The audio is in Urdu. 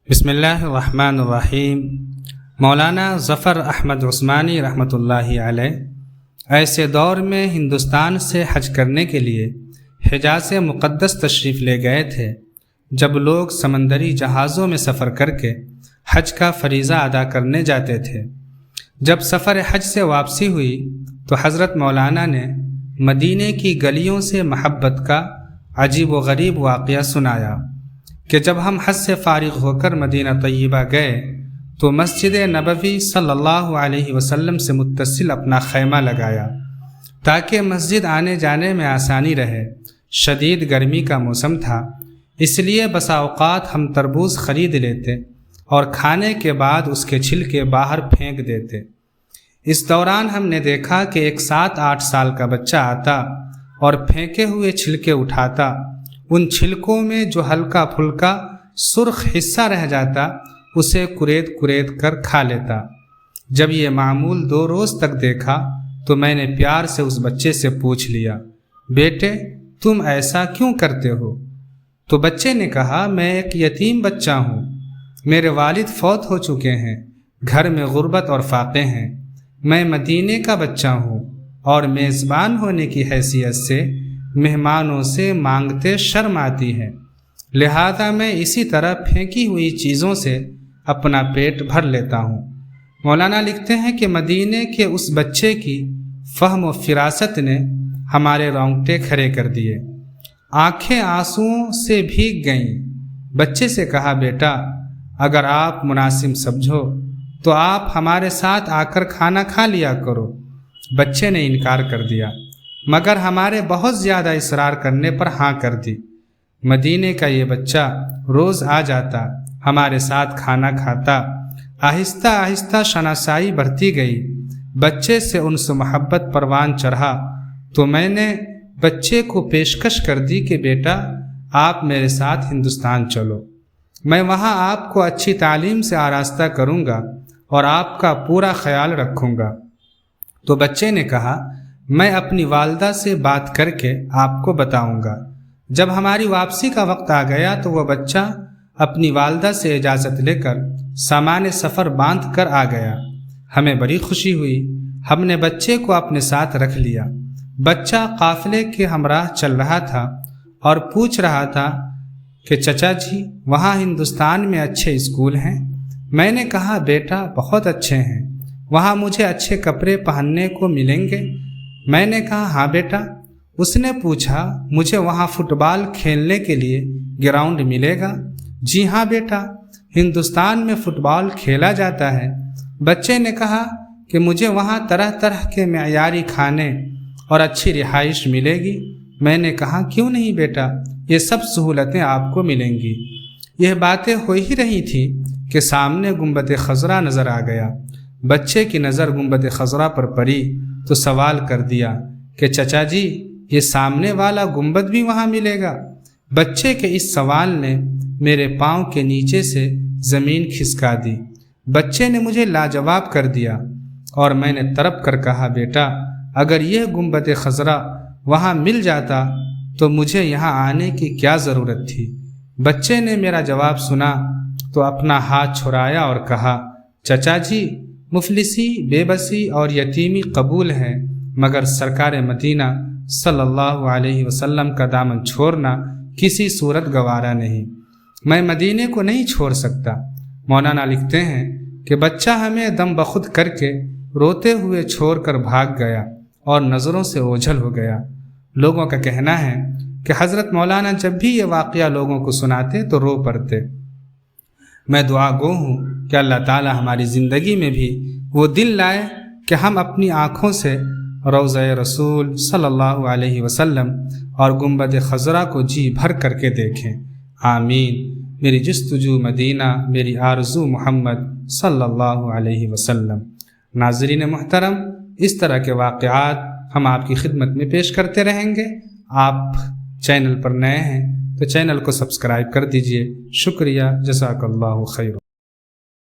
بسم اللہ الرحمن الرحیم۔ مولانا ظفر احمد عثمانی رحمۃ اللہ علیہ ایسے دور میں ہندوستان سے حج کرنے کے لیے حجاز مقدس تشریف لے گئے تھے جب لوگ سمندری جہازوں میں سفر کر کے حج کا فریضہ ادا کرنے جاتے تھے۔ جب سفر حج سے واپسی ہوئی تو حضرت مولانا نے مدینے کی گلیوں سے محبت کا عجیب و غریب واقعہ سنایا کہ جب ہم حج سے فارغ ہو کر مدینہ طیبہ گئے تو مسجد نبوی صلی اللہ علیہ وسلم سے متصل اپنا خیمہ لگایا تاکہ مسجد آنے جانے میں آسانی رہے۔ شدید گرمی کا موسم تھا، اس لیے بسا اوقات ہم تربوز خرید لیتے اور کھانے کے بعد اس کے چھلکے باہر پھینک دیتے۔ اس دوران ہم نے دیکھا کہ ایک 7-8 سال کا بچہ آتا اور پھینکے ہوئے چھلکے اٹھاتا، ان چھلکوں میں جو ہلکا پھلکا سرخ حصہ رہ جاتا اسے کریت کریت کر کھا لیتا۔ جب یہ معمول 2 روز تک دیکھا تو میں نے پیار سے اس بچے سے پوچھ لیا، بیٹے تم ایسا کیوں کرتے ہو؟ تو بچے نے کہا، میں ایک یتیم بچہ ہوں، میرے والد فوت ہو چکے ہیں، گھر میں غربت اور فاقے ہیں، میں مدینے کا بچہ ہوں اور میزبان ہونے کی حیثیت سے مہمانوں سے مانگتے شرم آتی ہے، لہذا میں اسی طرح پھینکی ہوئی چیزوں سے اپنا پیٹ بھر لیتا ہوں۔ مولانا لکھتے ہیں کہ مدینے کے اس بچے کی فہم و فراست نے ہمارے رونگٹے کھڑے کر دیے، آنکھیں آنسوؤں سے بھیگ گئیں۔ بچے سے کہا، بیٹا اگر آپ مناسب سمجھو تو آپ ہمارے ساتھ آ کر کھانا کھا لیا کرو۔ بچے نے انکار کر دیا، مگر ہمارے بہت زیادہ اصرار کرنے پر ہاں کر دی۔ مدینے کا یہ بچہ روز آ جاتا، ہمارے ساتھ کھانا کھاتا۔ آہستہ آہستہ شناسائی بڑھتی گئی، بچے سے انس و محبت پروان چڑھا تو میں نے بچے کو پیشکش کر دی کہ بیٹا آپ میرے ساتھ ہندوستان چلو، میں وہاں آپ کو اچھی تعلیم سے آراستہ کروں گا اور آپ کا پورا خیال رکھوں گا۔ تو بچے نے کہا، میں اپنی والدہ سے بات کر کے آپ کو بتاؤں گا۔ جب ہماری واپسی کا وقت آ گیا تو وہ بچہ اپنی والدہ سے اجازت لے کر سامان سفر باندھ کر آ گیا۔ ہمیں بڑی خوشی ہوئی، ہم نے بچے کو اپنے ساتھ رکھ لیا۔ بچہ قافلے کے ہمراہ چل رہا تھا اور پوچھ رہا تھا کہ چچا جی وہاں ہندوستان میں اچھے اسکول ہیں؟ میں نے کہا، بیٹا بہت اچھے ہیں، وہاں مجھے اچھے کپڑے پہننے کو ملیں گے؟ میں نے کہا، ہاں بیٹا۔ اس نے پوچھا، مجھے وہاں فٹ بال کھیلنے کے لیے گراؤنڈ ملے گا؟ جی ہاں بیٹا، ہندوستان میں فٹ بال کھیلا جاتا ہے۔ بچے نے کہا کہ مجھے وہاں طرح طرح کے معیاری کھانے اور اچھی رہائش ملے گی؟ میں نے کہا، کیوں نہیں بیٹا، یہ سب سہولتیں آپ کو ملیں گی۔ یہ باتیں ہو ہی رہی تھی کہ سامنے گنبد خضرا نظر آ گیا۔ بچے کی نظر گنبد خضرا پر پڑی تو سوال کر دیا کہ چچا جی یہ سامنے والا گنبد بھی وہاں ملے گا؟ بچے کے اس سوال نے میرے پاؤں کے نیچے سے زمین کھسکا دی۔ بچے نے مجھے لاجواب کر دیا اور میں نے تڑپ کر کہا، بیٹا اگر یہ گنبد خضرا وہاں مل جاتا تو مجھے یہاں آنے کی کیا ضرورت تھی؟ بچے نے میرا جواب سنا تو اپنا ہاتھ چھڑایا اور کہا، چچا جی مفلسی، بے بسی اور یتیمی قبول ہے، مگر سرکار مدینہ صلی اللہ علیہ وسلم کا دامن چھوڑنا کسی صورت گوارا نہیں، میں مدینے کو نہیں چھوڑ سکتا۔ مولانا لکھتے ہیں کہ بچہ ہمیں دم بخود کر کے روتے ہوئے چھوڑ کر بھاگ گیا اور نظروں سے اوجھل ہو گیا۔ لوگوں کا کہنا ہے کہ حضرت مولانا جب بھی یہ واقعہ لوگوں کو سناتے تو رو پڑتے۔ میں دعا گو ہوں کہ اللہ تعالی ہماری زندگی میں بھی وہ دل لائے کہ ہم اپنی آنکھوں سے روضہ رسول صلی اللہ علیہ وسلم اور گنبد خضرا کو جی بھر کر کے دیکھیں۔ آمین۔ میری جستجو مدینہ، میری آرزو محمد صلی اللہ علیہ وسلم۔ ناظرین محترم، اس طرح کے واقعات ہم آپ کی خدمت میں پیش کرتے رہیں گے۔ آپ چینل پر نئے ہیں تو چینل کو سبسکرائب کر دیجئے۔ شکریہ، جزاک اللہ خیر۔